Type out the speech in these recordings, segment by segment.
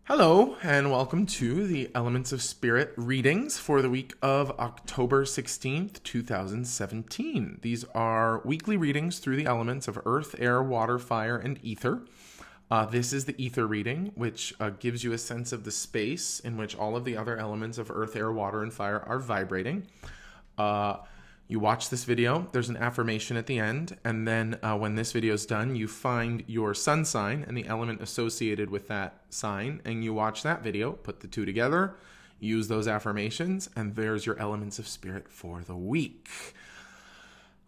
Hello, and welcome to the Elements of Spirit readings for the week of October 16th, 2017. These are weekly readings through the elements of earth, air, water, fire, and ether. This is the ether reading, which gives you a sense of the space in which all of the other elements of earth, air, water, and fire are vibrating. You watch this video, there's an affirmation at the end, and then when this video is done, you find your sun sign and the element associated with that sign, and you watch that video, put the two together, use those affirmations, and there's your elements of spirit for the week.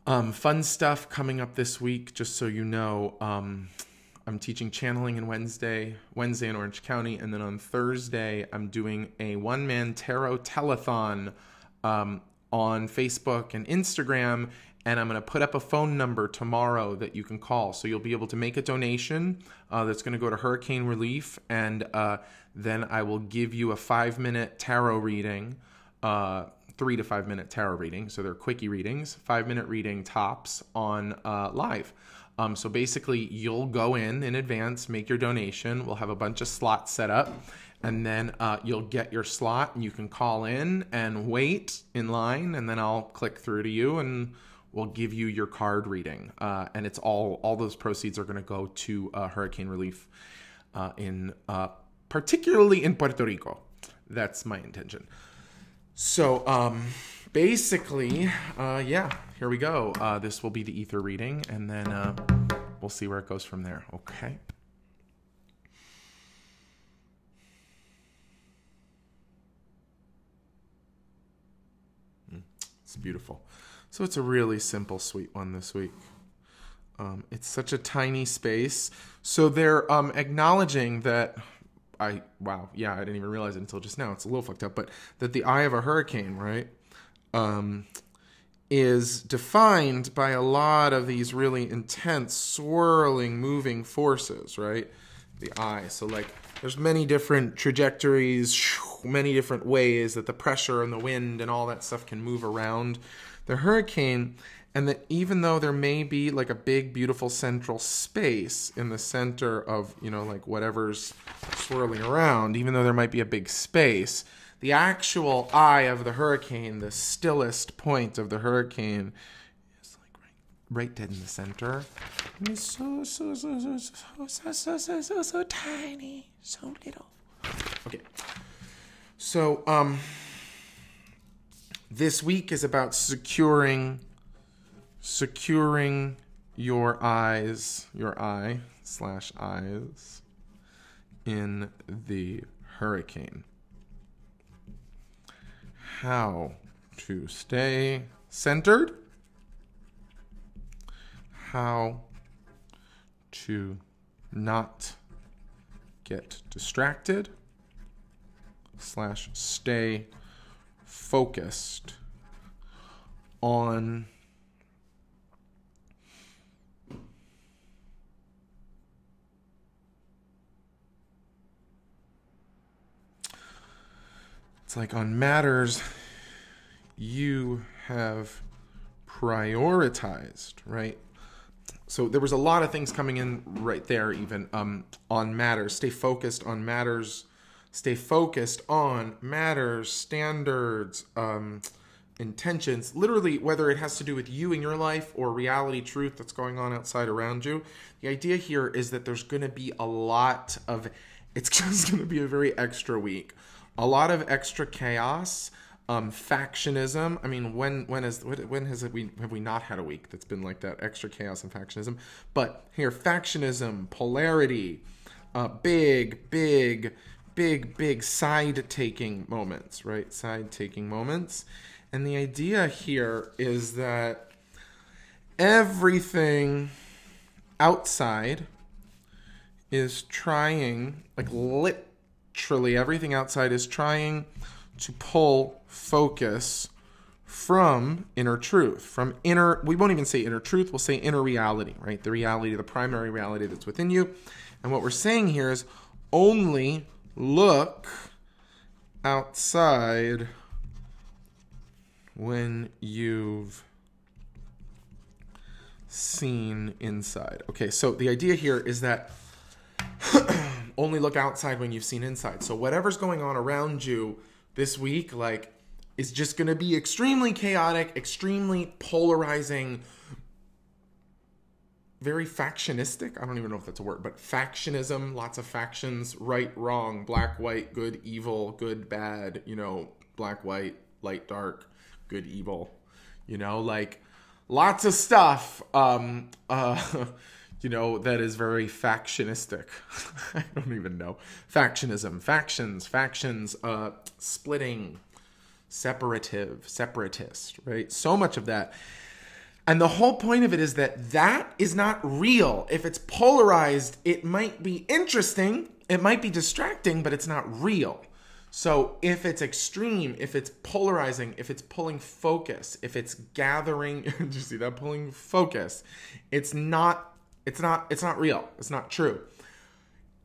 Fun stuff coming up this week, just so you know. I'm teaching channeling on Wednesday in Orange County, and then on Thursday, I'm doing a one-man tarot telethon on Facebook and Instagram, and I'm going to put up a phone number tomorrow that you can call. So you'll be able to make a donation that's going to go to hurricane relief, and then I will give you a 5-minute tarot reading, 3 to 5 minute tarot reading. So they're quickie readings, 5-minute reading tops on live. So basically you'll go in advance, make your donation. We'll have a bunch of slots set up. And then you'll get your slot and you can call in and wait in line, and then I'll click through to you and we'll give you your card reading. And it's all those proceeds are going to go to hurricane relief particularly in Puerto Rico. That's my intention. So basically, yeah, here we go. This will be the ether reading, and then we'll see where it goes from there. Okay. It's beautiful. So it's a really simple, sweet one this week. It's such a tiny space. So they're acknowledging that I didn't even realize it until just now. It's a little fucked up, but that the eye of a hurricane, right, is defined by a lot of these really intense, swirling, moving forces, right? The eye. So like there's many different trajectories, many different ways that the pressure and the wind and all that stuff can move around the hurricane. And that even though there may be like a big, beautiful central space in the center of, like whatever's swirling around, even though there might be a big space, the actual eye of the hurricane, the stillest point of the hurricane, is like right dead in the center. And it's so tiny, so little. Okay. So, this week is about securing your eye/eyes in the hurricane. How to stay centered, how to not get distracted / stay focused on on matters you have prioritized, right? So there was a lot of things coming in right there, even on matters. Stay focused on matters, standards, intentions, literally whether it has to do with you in your life or reality, truth that's going on outside around you. The idea here is that there's going to be it's just going to be a very extra week. A lot of extra chaos, factionism. I mean, when have we not had a week that's been like that? Extra chaos and factionism. But here, factionism, polarity, big side-taking moments, right? Side-taking moments. And the idea here is that everything outside is trying, literally everything outside is trying to pull focus from inner truth, we won't even say inner truth, we'll say inner reality, right? The reality, the primary reality that's within you. And what we're saying here is only look outside when you've seen inside. Okay, so the idea here is that only look outside when you've seen inside. So whatever's going on around you this week, like, is just going to be extremely chaotic, extremely polarizing, very factionistic. I don't even know if that's a word, but factionism, lots of factions, right, wrong, black, white, good, evil, good, bad, you know, black, white, light, dark, good, evil, you know, like lots of stuff, you know, that is very factionistic. I don't even know. Factionism, factions, splitting, separatist, right? So much of that. And the whole point of it is that that is not real. If it's polarized, it might be interesting, it might be distracting, but it's not real. So if it's extreme, if it's polarizing, if it's pulling focus, if it's gathering, do you see that, pulling focus, it's not real. It's not true.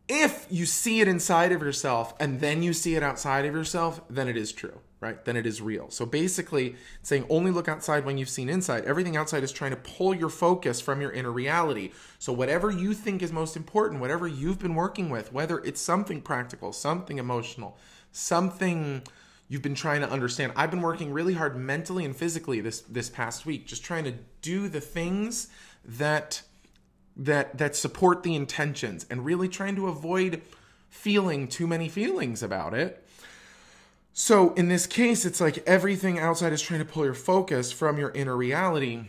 If you see it inside of yourself and then you see it outside of yourself, then it is true, right? Then it is real. So basically saying only look outside when you've seen inside. Everything outside is trying to pull your focus from your inner reality. So whatever you think is most important, whatever you've been working with, whether it's something practical, something emotional, something you've been trying to understand. I've been working really hard mentally and physically this past week, just trying to do the things that support the intentions and really trying to avoid feeling too many feelings about it. So in this case, it's like everything outside is trying to pull your focus from your inner reality.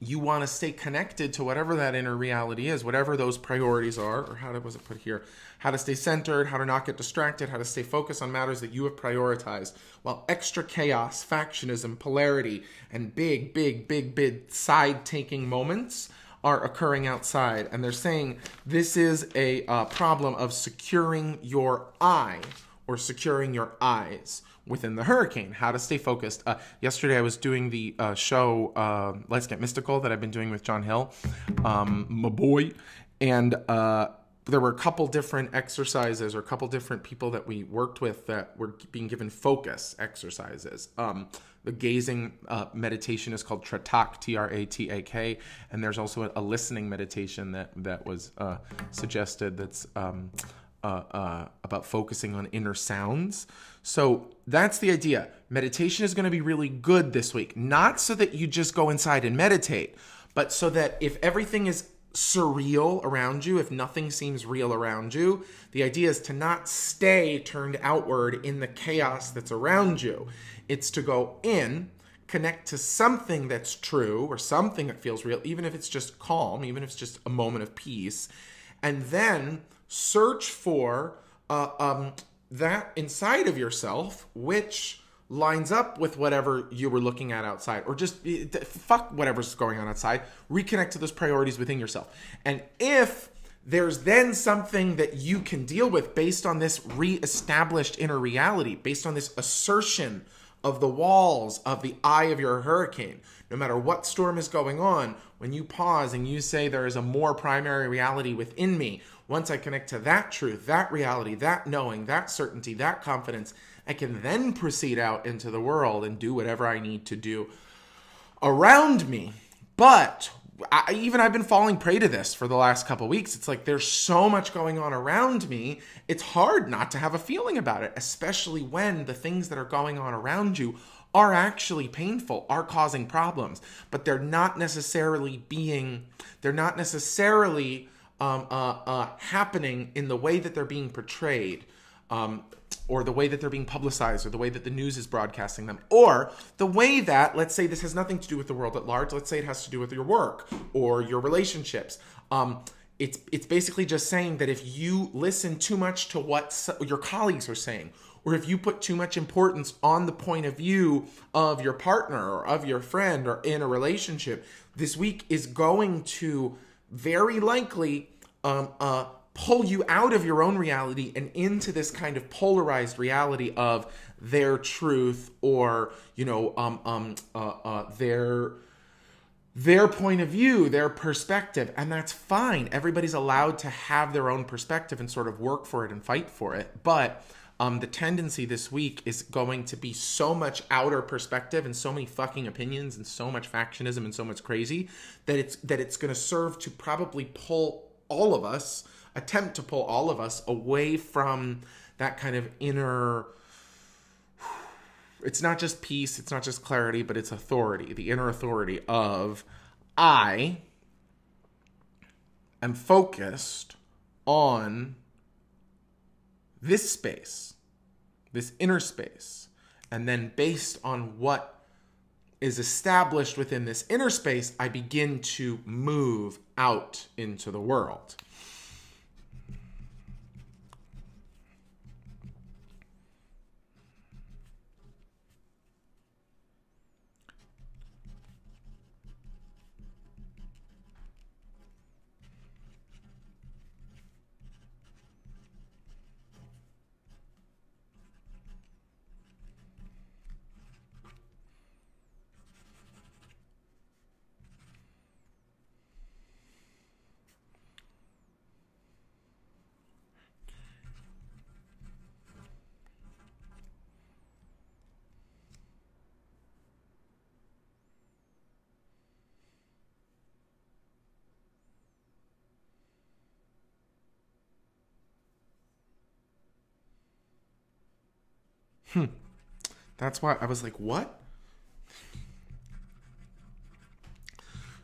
You want to stay connected to whatever that inner reality is, whatever those priorities are, or how was it put here? How to stay centered, how to not get distracted, how to stay focused on matters that you have prioritized, while extra chaos, factionism, polarity, and big side-taking moments are occurring outside. And they're saying this is a problem of securing your eye or securing your eyes within the hurricane, how to stay focused. Yesterday I was doing the show Let's Get Mystical that I've been doing with John Hill, my boy, and there were a couple different exercises or a couple different people that we worked with that were being given focus exercises. The gazing meditation is called Tratak, T-R-A-T-A-K, and there's also a listening meditation that was suggested that's about focusing on inner sounds. So that's the idea. Meditation is going to be really good this week, not so that you just go inside and meditate, but so that if everything is surreal around you, if nothing seems real around you, the idea is to not stay turned outward in the chaos that's around you. It's to go in, connect to something that's true or something that feels real, even if it's just calm, even if it's just a moment of peace, and then search for that inside of yourself, which lines up with whatever you were looking at outside, or just fuck whatever's going on outside, reconnect to those priorities within yourself. And if there's then something that you can deal with based on this reestablished inner reality, based on this assertion of the walls of the eye of your hurricane, no matter what storm is going on, when you pause and you say there is a more primary reality within me, once I connect to that truth, that reality, that knowing, that certainty, that confidence, I can then proceed out into the world and do whatever I need to do around me. But I've been falling prey to this for the last couple of weeks. It's like there's so much going on around me. It's hard not to have a feeling about it, especially when the things that are going on around you are actually painful, are causing problems, but they're not necessarily happening in the way that they're being portrayed, or the way that they're being publicized, or the way that the news is broadcasting them, or the way that, let's say this has nothing to do with the world at large, let's say it has to do with your work or your relationships. It's basically just saying that if you listen too much to what your colleagues are saying, or if you put too much importance on the point of view of your partner or of your friend or in a relationship, this week is going to very likely pull you out of your own reality and into this kind of polarized reality of their truth, or their point of view, their perspective. And that's fine. Everybody's allowed to have their own perspective and sort of work for it and fight for it. But the tendency this week is going to be so much outer perspective and so many fucking opinions and so much factionism and so much crazy that it's going to serve to probably pull all of us attempt to pull all of us away from that kind of inner, it's not just peace, it's not just clarity, but it's authority, the inner authority of I am focused on this space, this inner space. And then based on what is established within this inner space, I begin to move out into the world. That's why I was like, what?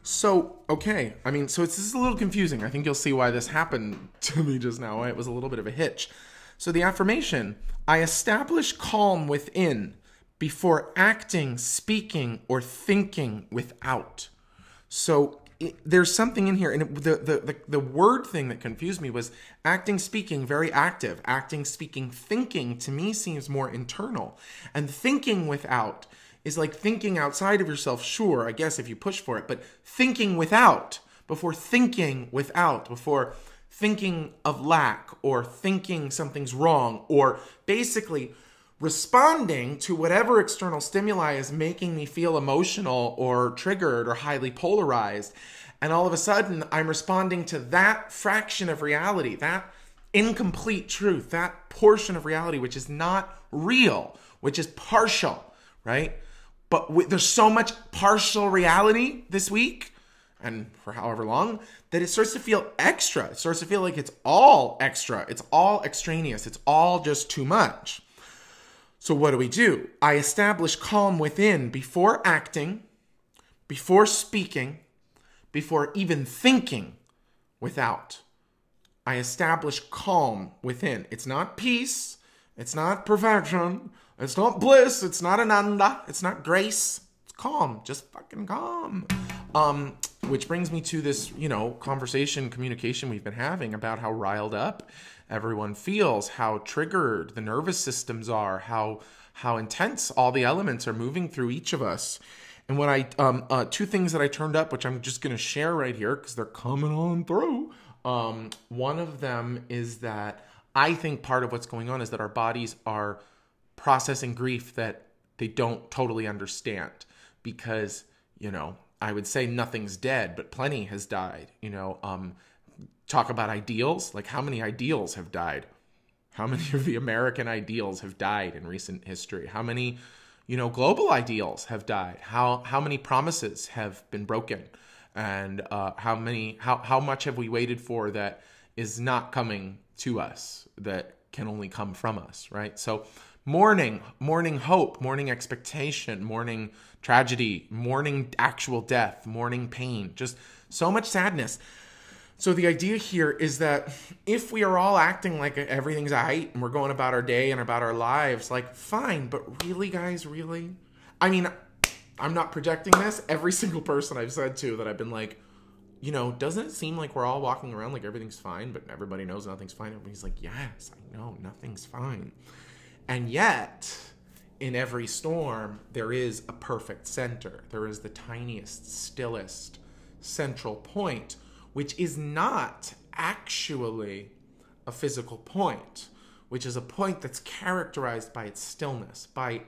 So, okay. I mean, so this is a little confusing. I think you'll see why this happened to me just now. Why it was a little bit of a hitch. So the affirmation, I establish calm within before acting, speaking, or thinking without. So there's something in here, and the word thing that confused me was acting, speaking, very active. Acting, speaking, thinking to me seems more internal, and thinking without is like thinking outside of yourself. Sure, I guess if you push for it, but thinking without, before thinking without, before thinking of lack or thinking something's wrong, or basically responding to whatever external stimuli is making me feel emotional or triggered or highly polarized. And all of a sudden, I'm responding to that fraction of reality, that incomplete truth, that portion of reality which is not real, which is partial, right? But there's so much partial reality this week, and for however long, that it starts to feel extra. It starts to feel like it's all extra. It's all extraneous. It's all just too much. So what do? I establish calm within before acting, before speaking, before even thinking without. I establish calm within. It's not peace. It's not perfection. It's not bliss. It's not ananda. It's not grace. It's calm. Just fucking calm. Which brings me to this, conversation, communication we've been having about how riled up everyone feels, how triggered the nervous systems are, how intense all the elements are moving through each of us. And when I, two things that I turned up, which I'm just going to share right here because they're coming on through. One of them is that I think part of what's going on is that our bodies are processing grief that they don't totally understand because, I would say nothing's dead, but plenty has died, Talk about ideals, like how many ideals have died? How many of the American ideals have died in recent history? How many, global ideals have died? How many promises have been broken? And how much have we waited for that is not coming to us, that can only come from us, right? So mourning hope, mourning expectation, mourning tragedy, mourning actual death, mourning pain, just so much sadness. So the idea here is that if we are all acting like everything's aight and we're going about our day and about our lives, like, fine, but really, guys, really? I mean, I'm not projecting this. Every single person I've said to that I've been like, doesn't it seem like we're all walking around like everything's fine, but everybody knows nothing's fine? Everybody's like, yes, I know, nothing's fine. And yet, in every storm, there is a perfect center. There is the tiniest, stillest, central point, which is not actually a physical point, which is a point that's characterized by its stillness, by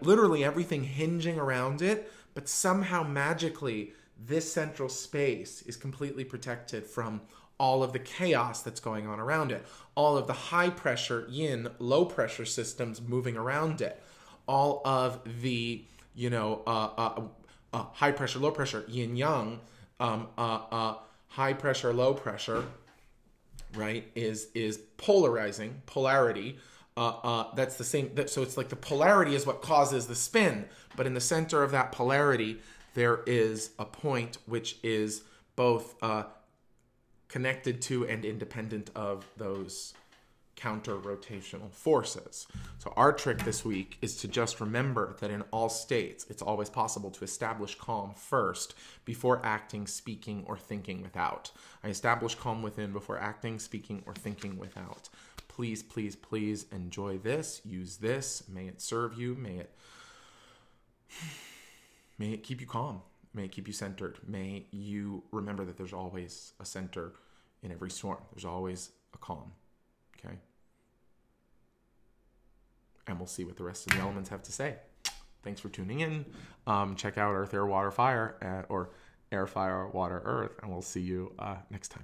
literally everything hinging around it, but somehow magically this central space is completely protected from all of the chaos that's going on around it, all of the high pressure yin, low pressure systems moving around it, all of the, high pressure, low pressure, yin yang, high pressure, low pressure, right, is polarizing, polarity. That's the same. So it's like the polarity is what causes the spin, but in the center of that polarity, there is a point which is both connected to and independent of those counter-rotational forces. So our trick this week is to just remember that in all states, it's always possible to establish calm first before acting, speaking, or thinking without. I establish calm within before acting, speaking, or thinking without. Please, please, please enjoy this. Use this. May it serve you. May it keep you calm. May it keep you centered. May you remember that there's always a center in every storm. There's always a calm. Okay? And we'll see what the rest of the elements have to say. Thanks for tuning in. Check out Earth, Air, Water, Fire, or Air, Fire, Water, Earth, and we'll see you next time.